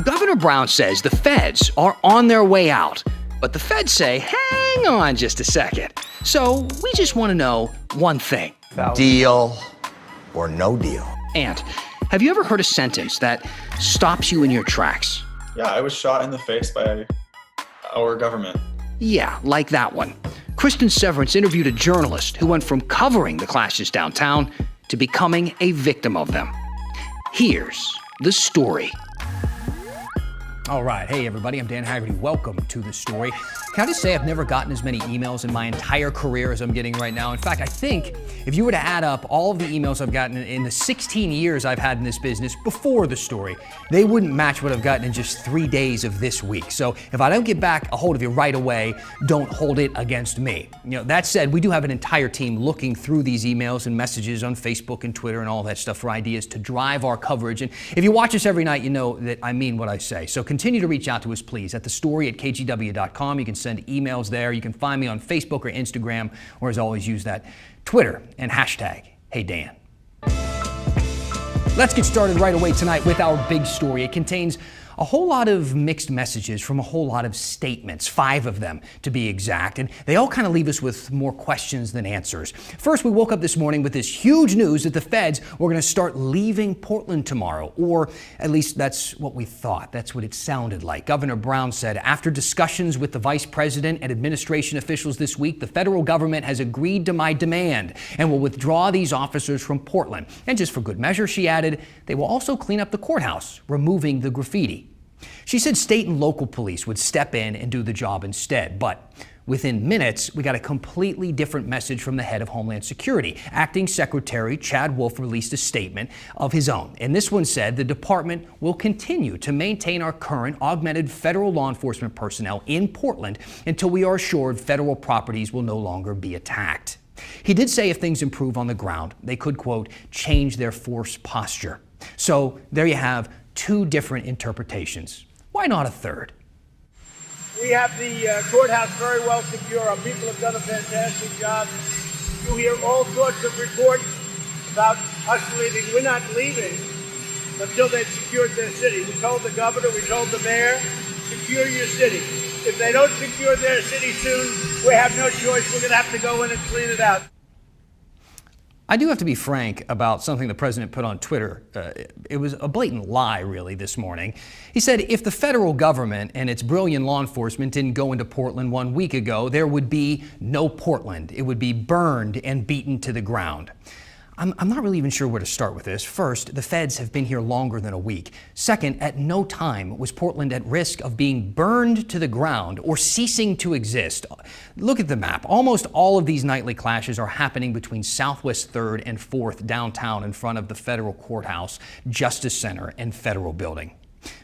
Governor Brown says the feds are on their way out, but the feds say, hang on just a second. So we just want to know one thing. Deal or no deal? And have you ever heard a sentence that stops you in your tracks? Yeah, I was shot in the face by our government. Yeah, like that one. Cristin Severance interviewed a journalist who went from covering the clashes downtown to becoming a victim of them. Here's the story. All right. Hey, everybody. I'm Dan Haggerty. Welcome to The Story. Can I just say I've never gotten as many emails in my entire career as I'm getting right now. In fact, I think if you were to add up all of the emails I've gotten in the 16 years I've had in this business before The Story, they wouldn't match what I've gotten in just 3 days of this week. So if I don't get back a hold of you right away, don't hold it against me. That said, we do have an entire team looking through these emails and messages on Facebook and Twitter and all that stuff for ideas to drive our coverage. And if you watch us every night, you know that I mean what I say. So continue to reach out to us, please, at thestory@kgw.com. You can send emails there. You can find me on Facebook or Instagram, or as always, use that Twitter and hashtag #HeyDan. Let's get started right away tonight with our big story. It contains a whole lot of mixed messages from a whole lot of statements, 5 of them to be exact, and they all kind of leave us with more questions than answers. First, we woke up this morning with this huge news that the feds were going to start leaving Portland tomorrow, or at least that's what we thought. That's what it sounded like. Governor Brown said, after discussions with the vice president and administration officials this week, the federal government has agreed to my demand and will withdraw these officers from Portland. And just for good measure, she added, they will also clean up the courthouse, removing the graffiti. She said state and local police would step in and do the job instead, but within minutes, we got a completely different message from the head of Homeland Security. Acting Secretary Chad Wolf released a statement of his own, and this one said the department will continue to maintain our current augmented federal law enforcement personnel in Portland until we are assured federal properties will no longer be attacked. He did say if things improve on the ground, they could, quote, change their force posture. So there you have 2 different interpretations. Why not a third? We have the courthouse very well secure. Our people have done a fantastic job. You hear all sorts of reports about us leaving. We're not leaving until they've secured their city. We told the governor, we told the mayor, secure your city. If they don't secure their city soon, we have no choice. We're going to have to go in and clean it out. I do have to be frank about something the president put on Twitter. It was a blatant lie, really, this morning. He said if the federal government and its brilliant law enforcement didn't go into Portland 1 week ago, there would be no Portland. It would be burned and beaten to the ground. I'm not really even sure where to start with this. First, the feds have been here longer than a week. Second, at no time was Portland at risk of being burned to the ground or ceasing to exist. Look at the map. Almost all of these nightly clashes are happening between Southwest 3rd and 4th downtown in front of the federal courthouse, Justice Center, and Federal Building.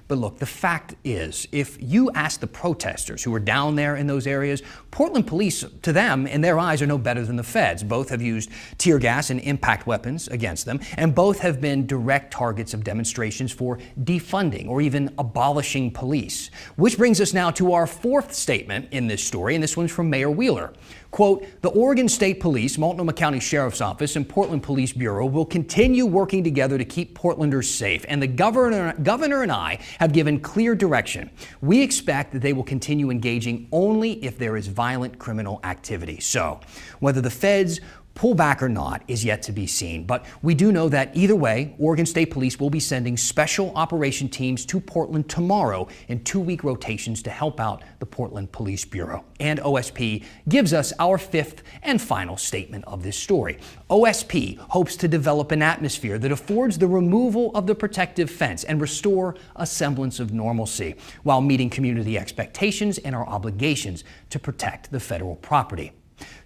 But look, the fact is, if you ask the protesters who were down there in those areas, Portland police, to them, in their eyes, are no better than the feds. Both have used tear gas and impact weapons against them, and both have been direct targets of demonstrations for defunding or even abolishing police. Which brings us now to our 4th statement in this story, and this one's from Mayor Wheeler. Quote, the Oregon State Police, Multnomah County Sheriff's Office, and Portland Police Bureau will continue working together to keep Portlanders safe, and the governor and I have given clear direction. We expect that they will continue engaging only if there is violent criminal activity. So, whether the feds pull back or not is yet to be seen, but we do know that either way, Oregon State Police will be sending special operation teams to Portland tomorrow in 2-week rotations to help out the Portland Police Bureau. And OSP gives us our 5th and final statement of this story. OSP hopes to develop an atmosphere that affords the removal of the protective fence and restore a semblance of normalcy while meeting community expectations and our obligations to protect the federal property.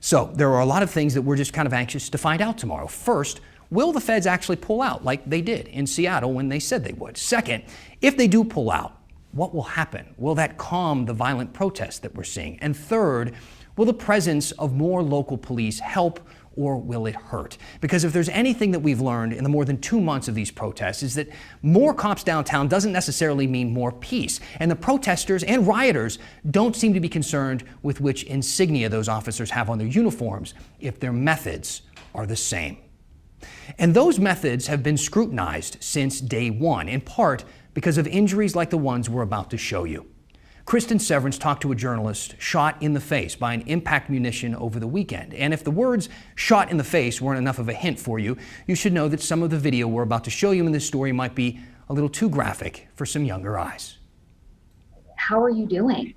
So there are a lot of things that we're just kind of anxious to find out tomorrow. First, will the feds actually pull out like they did in Seattle when they said they would? Second, if they do pull out, what will happen? Will that calm the violent protests that we're seeing? And third, will the presence of more local police help or will it hurt? Because if there's anything that we've learned in the more than 2 months of these protests is that more cops downtown doesn't necessarily mean more peace. And the protesters and rioters don't seem to be concerned with which insignia those officers have on their uniforms if their methods are the same. And those methods have been scrutinized since day one, in part because of injuries like the ones we're about to show you. Cristin Severance talked to a journalist shot in the face by an impact munition over the weekend. And if the words "shot in the face" weren't enough of a hint for you, you should know that some of the video we're about to show you in this story might be a little too graphic for some younger eyes. How are you doing?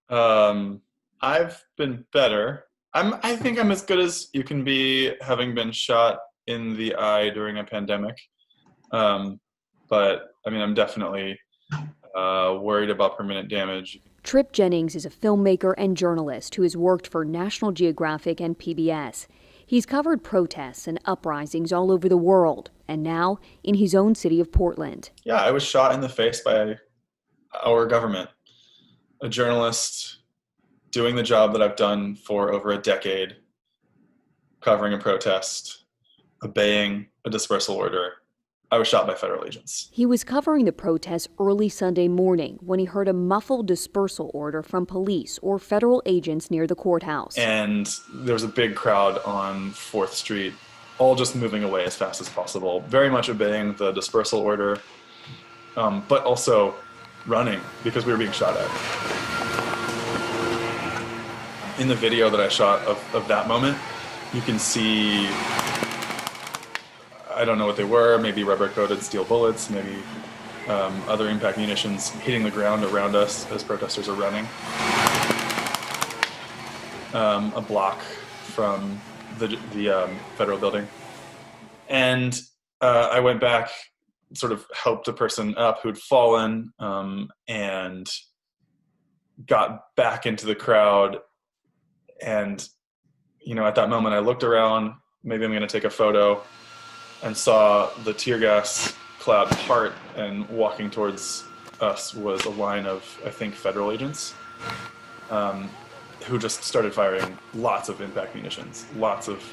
I've been better. I think I'm as good as you can be, having been shot in the eye during a pandemic. But I mean, I'm definitely worried about permanent damage. Trip Jennings is a filmmaker and journalist who has worked for National Geographic and PBS. He's covered protests and uprisings all over the world, and now in his own city of Portland. Yeah, I was shot in the face by our government. A journalist doing the job that I've done for over a decade, covering a protest, obeying a dispersal order. I was shot by federal agents. He was covering the protests early Sunday morning when he heard a muffled dispersal order from police or federal agents near the courthouse. And there was a big crowd on 4th Street, all just moving away as fast as possible, very much obeying the dispersal order, but also running because we were being shot at. In the video that I shot of that moment, you can see, I don't know what they were, maybe rubber-coated steel bullets, maybe other impact munitions hitting the ground around us as protesters are running. A block from the federal building. And I went back, sort of helped a person up who'd fallen, and got back into the crowd. And, you know, at that moment I looked around, maybe I'm gonna take a photo, and saw the tear gas cloud part, and walking towards us was a line of, I think, federal agents, who just started firing lots of impact munitions, lots of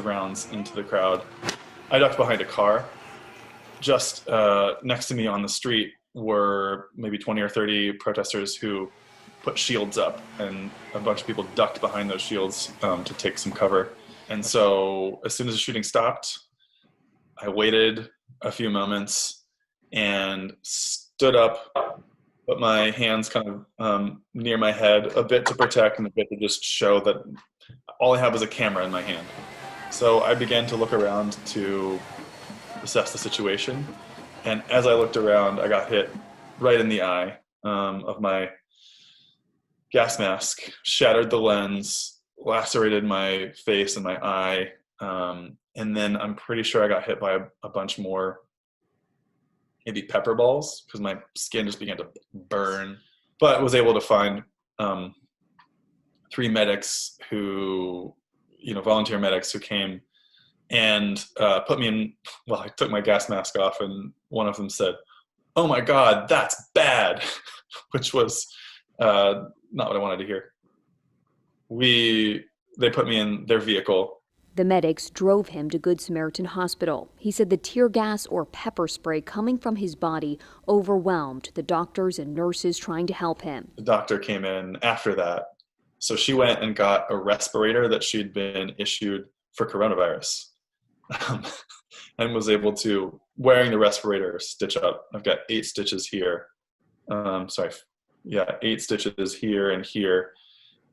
rounds into the crowd. I ducked behind a car. Just next to me on the street were maybe 20 or 30 protesters who put shields up, and a bunch of people ducked behind those shields to take some cover. And so as soon as the shooting stopped, I waited a few moments and stood up, put my hands kind of near my head, a bit to protect and a bit to just show that all I have is a camera in my hand. So I began to look around to assess the situation. And as I looked around, I got hit right in the eye of my gas mask, shattered the lens, lacerated my face and my eye, and then I'm pretty sure I got hit by a bunch more, maybe pepper balls, because my skin just began to burn. But was able to find 3 medics who, volunteer medics who came and put me in. Well, I took my gas mask off, and one of them said, "Oh my God, that's bad," which was not what I wanted to hear. They put me in their vehicle. The medics drove him to Good Samaritan Hospital. He said the tear gas or pepper spray coming from his body overwhelmed the doctors and nurses trying to help him. The doctor came in after that. So she went and got a respirator that she'd been issued for coronavirus, and was able to, wearing the respirator, stitch up. I've got 8 stitches here. 8 stitches here and here,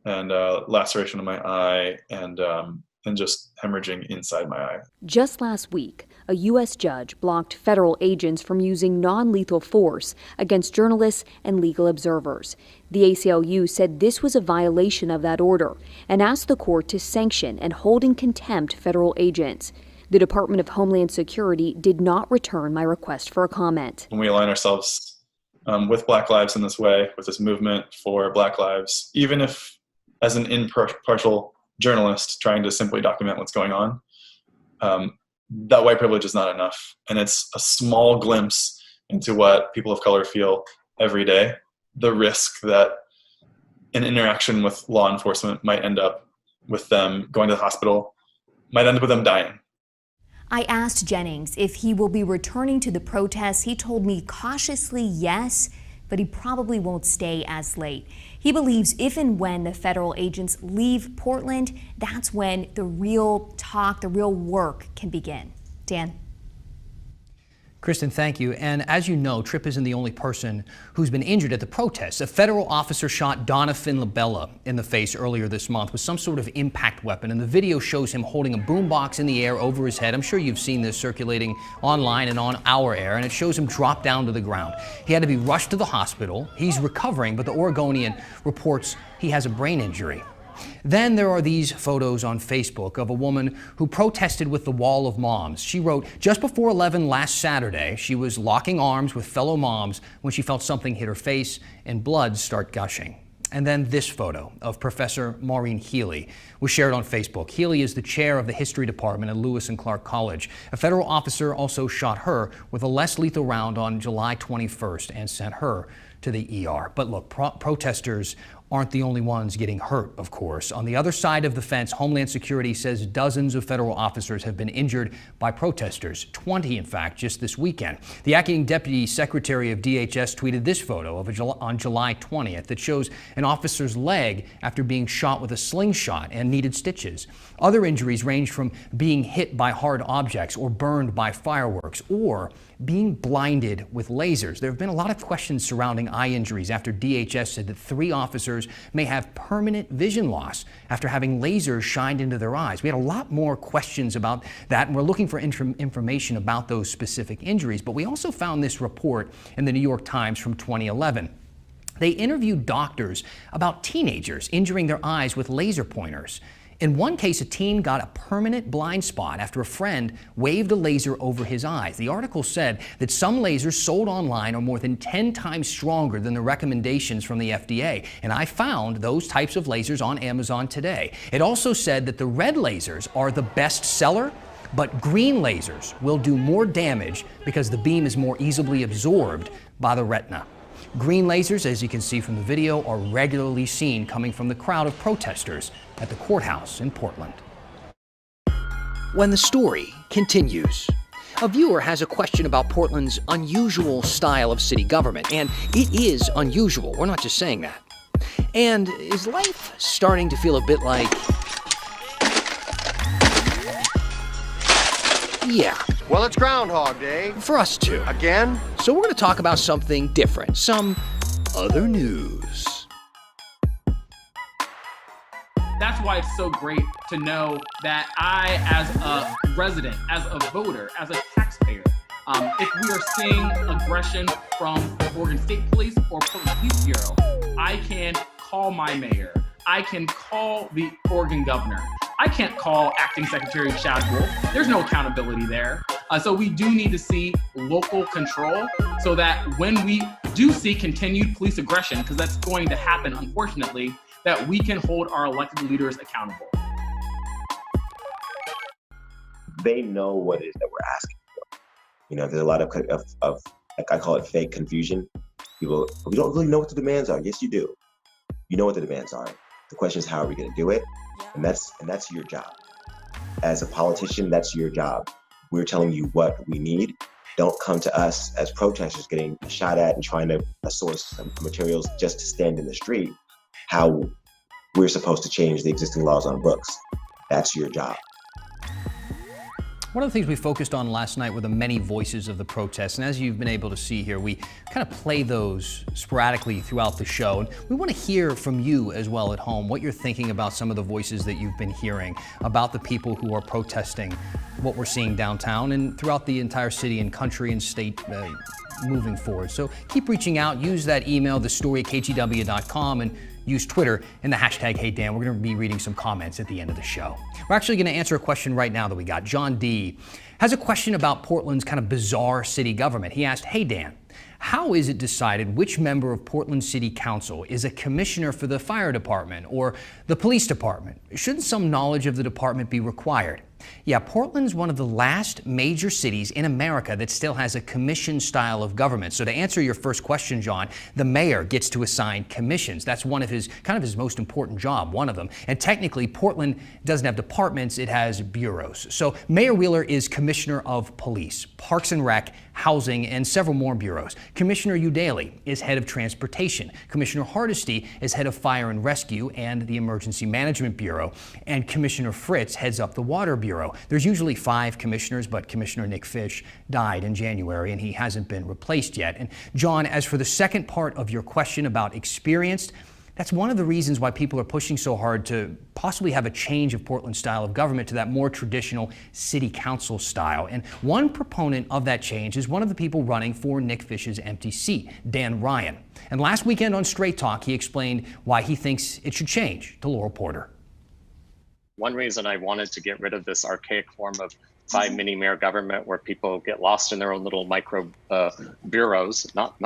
and laceration of my eye, and just hemorrhaging inside my eye. Just last week, a U.S. judge blocked federal agents from using non-lethal force against journalists and legal observers. The ACLU said this was a violation of that order and asked the court to sanction and hold in contempt federal agents. The Department of Homeland Security did not return my request for a comment. When we align ourselves with Black Lives in this way, with this movement for Black Lives, even if as an impartial journalist trying to simply document what's going on, that white privilege is not enough. And it's a small glimpse into what people of color feel every day. The risk that an interaction with law enforcement might end up with them going to the hospital, might end up with them dying. I asked Jennings if he will be returning to the protests. He told me cautiously yes, but he probably won't stay as late. He believes if and when the federal agents leave Portland, that's when the real talk, the real work can begin. Dan? Cristin, thank you. And as you know, Tripp isn't the only person who's been injured at the protests. A federal officer shot Donovan Labella in the face earlier this month with some sort of impact weapon, and the video shows him holding a boombox in the air over his head. I'm sure you've seen this circulating online and on our air, and it shows him drop down to the ground. He had to be rushed to the hospital. He's recovering, but the Oregonian reports he has a brain injury. Then there are these photos on Facebook of a woman who protested with the Wall of Moms. She wrote, just before 11 last Saturday, she was locking arms with fellow moms when she felt something hit her face and blood start gushing. And then this photo of Professor Maureen Healey was shared on Facebook. Healey is the chair of the history department at Lewis and Clark College. A federal officer also shot her with a less lethal round on July 21st and sent her to the ER. But look, protesters aren't the only ones getting hurt, of course. On the other side of the fence, Homeland Security says dozens of federal officers have been injured by protesters, 20 in fact, just this weekend. The acting deputy secretary of DHS tweeted this photo on July 20th that shows an officer's leg after being shot with a slingshot and needed stitches. Other injuries range from being hit by hard objects or burned by fireworks or being blinded with lasers. There have been a lot of questions surrounding eye injuries after DHS said that 3 officers may have permanent vision loss after having lasers shined into their eyes. We had a lot more questions about that, and we're looking for information about those specific injuries. But we also found this report in the New York Times from 2011. They interviewed doctors about teenagers injuring their eyes with laser pointers. In one case, a teen got a permanent blind spot after a friend waved a laser over his eyes. The article said that some lasers sold online are more than 10 times stronger than the recommendations from the FDA. And I found those types of lasers on Amazon today. It also said that the red lasers are the best seller, but green lasers will do more damage because the beam is more easily absorbed by the retina. Green lasers, as you can see from the video, are regularly seen coming from the crowd of protesters at the courthouse in Portland. When the story continues. A viewer has a question about Portland's unusual style of city government, and it is unusual. We're not just saying that. And is life starting to feel a bit like... yeah. Well, it's Groundhog Day. For us too. Again? So we're going to talk about something different, some other news. That's why it's so great to know that I, as a resident, as a voter, as a taxpayer, if we are seeing aggression from Oregon State Police or Portland Police Bureau, I can call my mayor. I can call the Oregon governor. I can't call Acting Secretary Chad Wolf. There's no accountability there. So we do need to see local control so that when we do see continued police aggression, because that's going to happen, unfortunately, that we can hold our elected leaders accountable. They know what it is that we're asking for. You know, there's a lot of like I call it fake confusion. People, we don't really know what the demands are. Yes, you do. You know what the demands are. The question is, how are we going to do it? And that's your job. As a politician, that's your job. We're telling you what we need. Don't come to us as protesters getting shot at and trying to source some materials just to stand in the street. How we're supposed to change the existing laws on books. That's your job. One of the things we focused on last night were the many voices of the protests, and as you've been able to see here, we kind of play those sporadically throughout the show. And we want to hear from you as well at home, what you're thinking about some of the voices that you've been hearing, about the people who are protesting what we're seeing downtown and throughout the entire city and country and state moving forward. So keep reaching out, use that email, thestory@kgw.com, and use Twitter and the hashtag #HeyDan. We're going to be reading some comments at the end of the show. We're actually going to answer a question right now that we got. John D. has a question about Portland's kind of bizarre city government. He asked, "Hey Dan, how is it decided which member of Portland City Council is a commissioner for the fire department or the police department? Shouldn't some knowledge of the department be required?" Yeah, Portland's one of the last major cities in America that still has a commission style of government. So to answer your first question, John, the mayor gets to assign commissions. That's one of his most important job, one of them. And technically, Portland doesn't have departments, it has bureaus. So Mayor Wheeler is commissioner of police, Parks and Rec, Housing, and several more bureaus. Commissioner Udaley is head of Transportation. Commissioner Hardesty is head of Fire and Rescue and the Emergency Management Bureau. And Commissioner Fritz heads up the Water Bureau. There's usually 5 commissioners, but Commissioner Nick Fish died in January and he hasn't been replaced yet. And John, as for the second part of your question about experienced, that's one of the reasons why people are pushing so hard to possibly have a change of Portland's style of government to that more traditional city council style. And one proponent of that change is one of the people running for Nick Fish's empty seat, Dan Ryan. And last weekend on Straight Talk, he explained why he thinks it should change to Laurel Porter. One reason I wanted to get rid of this archaic form of 5 mini-mayor government where people get lost in their own little micro bureaus, not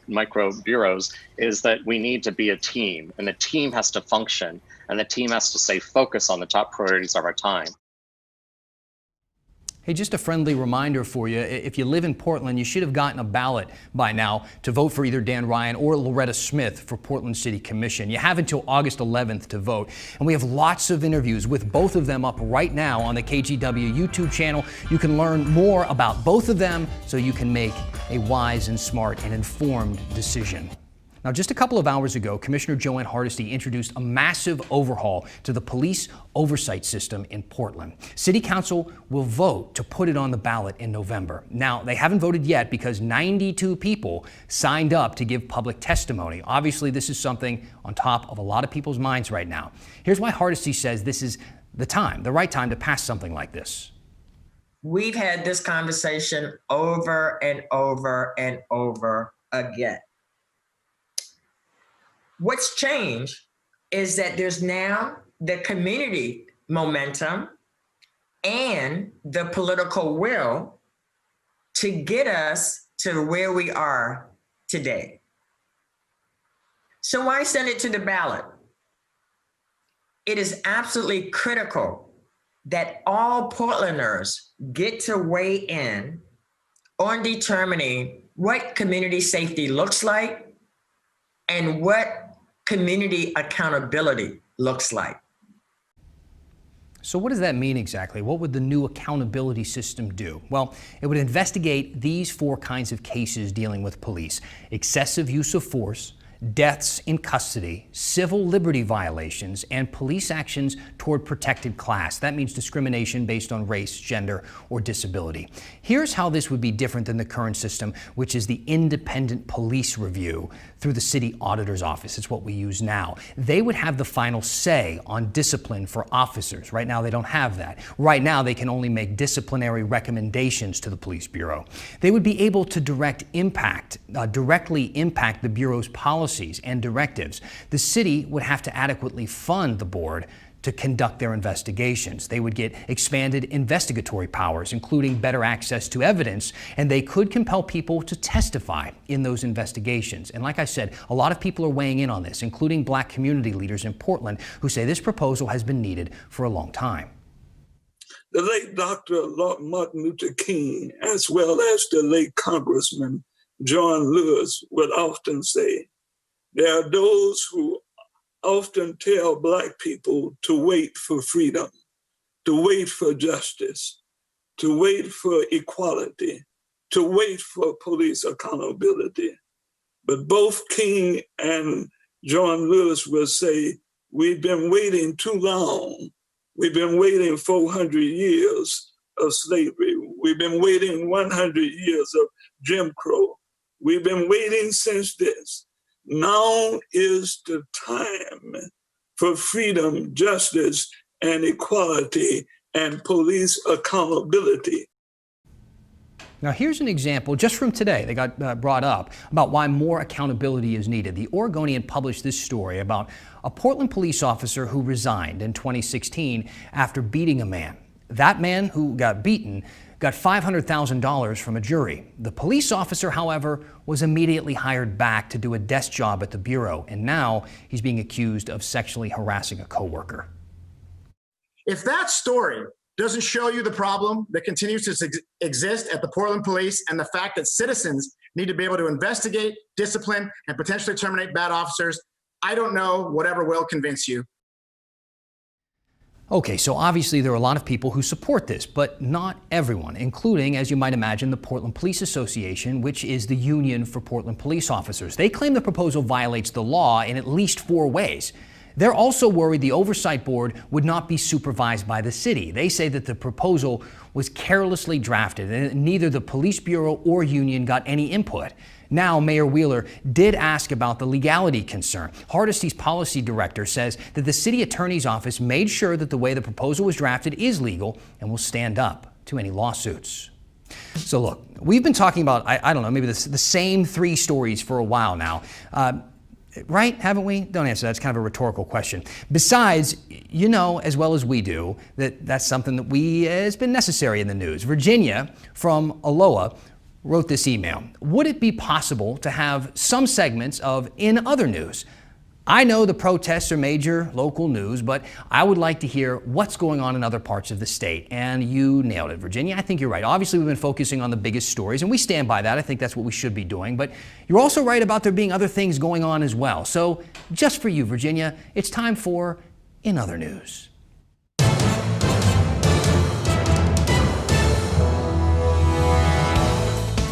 micro bureaus, is that we need to be a team, and the team has to function, and the team has to stay focused on the top priorities of our time. Hey, just a friendly reminder for you, if you live in Portland, you should have gotten a ballot by now to vote for either Dan Ryan or Loretta Smith for Portland City Commission. You have until August 11th to vote, and we have lots of interviews with both of them up right now on the KGW YouTube channel. You can learn more about both of them so you can make a wise and smart and informed decision. Now, just a couple of hours ago, Commissioner Joanne Hardesty introduced a massive overhaul to the police oversight system in Portland. City Council will vote to put it on the ballot in November. Now, they haven't voted yet because 92 people signed up to give public testimony. Obviously, this is something on top of a lot of people's minds right now. Here's why Hardesty says this is the right time to pass something like this. We've had this conversation over and over and over again. What's changed is that there's now the community momentum and the political will to get us to where we are today. So why send it to the ballot? It is absolutely critical that all Portlanders get to weigh in on determining what community safety looks like and what community accountability looks like. So what does that mean exactly? What would the new accountability system do? Well, it would investigate these 4 kinds of cases dealing with police: excessive use of force, deaths in custody, civil liberty violations, and police actions toward protected class. That means discrimination based on race, gender, or disability. Here's how this would be different than the current system, which is the independent police review through the city auditor's office. It's what we use now. They would have the final say on discipline for officers. Right now, they don't have that. Right now, they can only make disciplinary recommendations to the police bureau. They would be able to directly impact the bureau's policies and directives. The city would have to adequately fund the board to conduct their investigations. They would get expanded investigatory powers, including better access to evidence, and they could compel people to testify in those investigations. And like I said, a lot of people are weighing in on this, including Black community leaders in Portland, who say this proposal has been needed for a long time. The late Dr. Martin Luther King, as well as the late Congressman John Lewis, would often say, there are those who often tell Black people to wait for freedom, to wait for justice, to wait for equality, to wait for police accountability. But both King and John Lewis will say, we've been waiting too long. We've been waiting 400 years of slavery. We've been waiting 100 years of Jim Crow. We've been waiting since this. Now is the time for freedom, justice, and equality, and police accountability. Now, here's an example just from today that got brought up about why more accountability is needed. The Oregonian published this story about a Portland police officer who resigned in 2016 after beating a man. That man who got beaten got $500,000 from a jury. The police officer, however, was immediately hired back to do a desk job at the bureau, and now he's being accused of sexually harassing a coworker. If that story doesn't show you the problem that continues to exist at the Portland Police and the fact that citizens need to be able to investigate, discipline, and potentially terminate bad officers, I don't know whatever will convince you. Okay, so obviously there are a lot of people who support this, but not everyone, including, as you might imagine, the Portland Police Association, which is the union for Portland police officers. They claim the proposal violates the law in at least 4 ways. They're also worried the Oversight Board would not be supervised by the city. They say that the proposal was carelessly drafted and neither the police bureau or union got any input. Now, Mayor Wheeler did ask about the legality concern. Hardesty's policy director says that the city attorney's office made sure that the way the proposal was drafted is legal and will stand up to any lawsuits. So look, we've been talking about, I don't know, maybe the same 3 stories for a while now. Right? Haven't we? Don't answer that. It's kind of a rhetorical question. Besides, you know as well as we do that that's something that has been necessary in the news. Virginia from Aloha wrote this email. Would it be possible to have some segments of In Other News? I know the protests are major local news, but I would like to hear what's going on in other parts of the state. And you nailed it, Virginia. I think you're right. Obviously, we've been focusing on the biggest stories, and we stand by that. I think that's what we should be doing. But you're also right about there being other things going on as well. So just for you, Virginia, it's time for In Other News.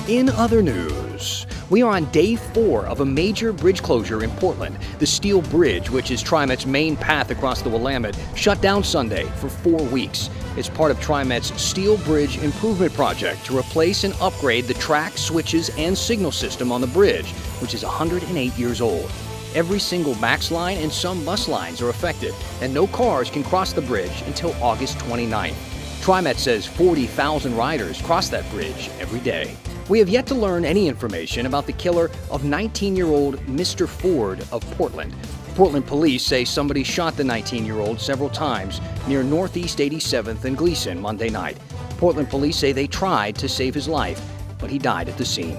In other news, we are on day 4 of a major bridge closure in Portland. The Steel Bridge, which is TriMet's main path across the Willamette, shut down Sunday for 4 weeks. It's part of TriMet's Steel Bridge Improvement Project to replace and upgrade the track, switches, and signal system on the bridge, which is 108 years old. Every single MAX line and some bus lines are affected, and no cars can cross the bridge until August 29th. TriMet says 40,000 riders cross that bridge every day. We have yet to learn any information about the killer of 19-year-old Mr. Ford of Portland. Portland police say somebody shot the 19-year-old several times near Northeast 87th and Gleason Monday night. Portland police say they tried to save his life, but he died at the scene.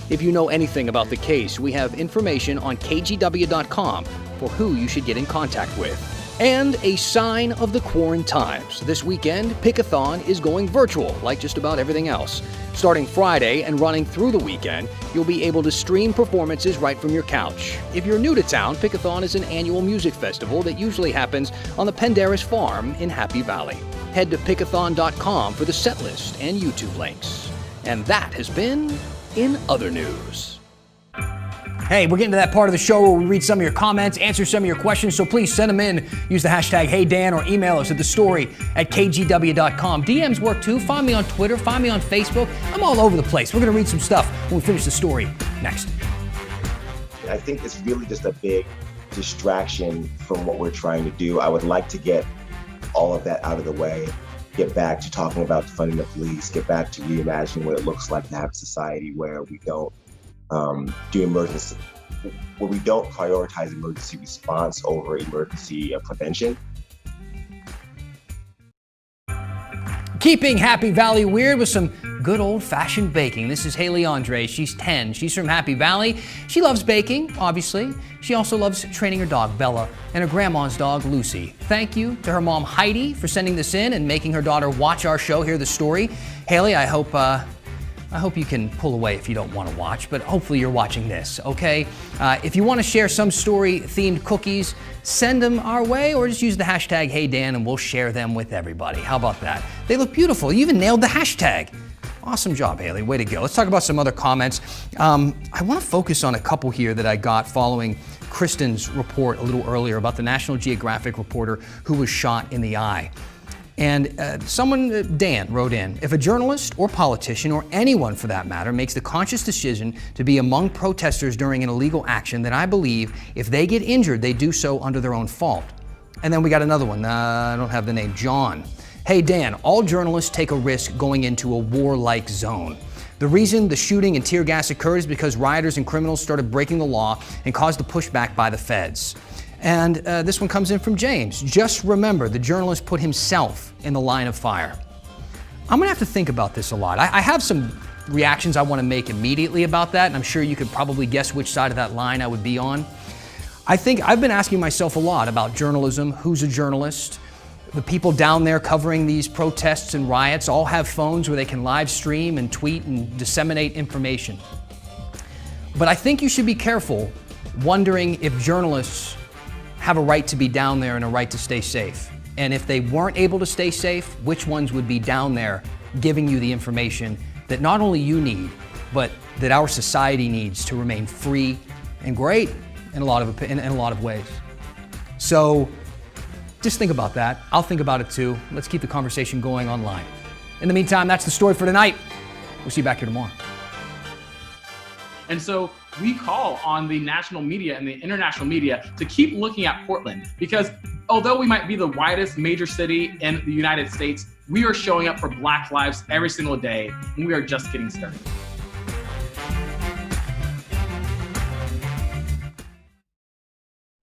If you know anything about the case, we have information on kgw.com for who you should get in contact with. And a sign of the quarantines. This weekend, Pickathon is going virtual, like just about everything else. Starting Friday and running through the weekend, you'll be able to stream performances right from your couch. If you're new to town, Pickathon is an annual music festival that usually happens on the Penderris Farm in Happy Valley. Head to pickathon.com for the set list and YouTube links. And that has been In Other News. Hey, we're getting to that part of the show where we read some of your comments, answer some of your questions, so please send them in. Use the hashtag HeyDan or email us at thestory@kgw.com. DMs work too. Find me on Twitter, find me on Facebook. I'm all over the place. We're going to read some stuff when we finish the story next. I think it's really just a big distraction from what we're trying to do. I would like to get all of that out of the way, get back to talking about defunding the police, get back to reimagining what it looks like to have a society where we don't where we don't prioritize emergency response over emergency prevention. Keeping Happy Valley weird with some good old-fashioned baking. This is Haley Andre. She's 10. She's from Happy Valley. She loves baking, obviously. She also loves training her dog, Bella, and her grandma's dog, Lucy. Thank you to her mom, Heidi, for sending this in and making her daughter watch our show, hear the story. Haley, I hope you can pull away if you don't want to watch, but hopefully you're watching this, okay? If you want to share some story-themed cookies, send them our way or just use the hashtag HeyDan and we'll share them with everybody. How about that? They look beautiful. You even nailed the hashtag. Awesome job, Haley. Way to go. Let's talk about some other comments. I want to focus on a couple here that I got following Cristin's report a little earlier about the National Geographic reporter who was shot in the eye. And Dan, wrote in, if a journalist or politician or anyone for that matter makes the conscious decision to be among protesters during an illegal action, then I believe if they get injured, they do so under their own fault. And then we got another one. I don't have the name. John. Hey, Dan, all journalists take a risk going into a war-like zone. The reason the shooting and tear gas occurred is because rioters and criminals started breaking the law and caused the pushback by the feds. And this one comes in from James. Just remember, the journalist put himself in the line of fire. I'm gonna have to think about this a lot. I have some reactions I wanna make immediately about that, and I'm sure you could probably guess which side of that line I would be on. I think I've been asking myself a lot about journalism, who's a journalist. The people down there covering these protests and riots all have phones where they can live stream and tweet and disseminate information. But I think you should be careful wondering if journalists have a right to be down there and a right to stay safe. And if they weren't able to stay safe, which ones would be down there giving you the information that not only you need, but that our society needs to remain free and great in a lot of ways. So just think about that. I'll think about it too. Let's keep the conversation going online. In the meantime, that's the story for tonight. We'll see you back here tomorrow. And so we call on the national media and the international media to keep looking at Portland, because although we might be the widest major city in the United States, we are showing up for Black lives every single day, and we are just getting started.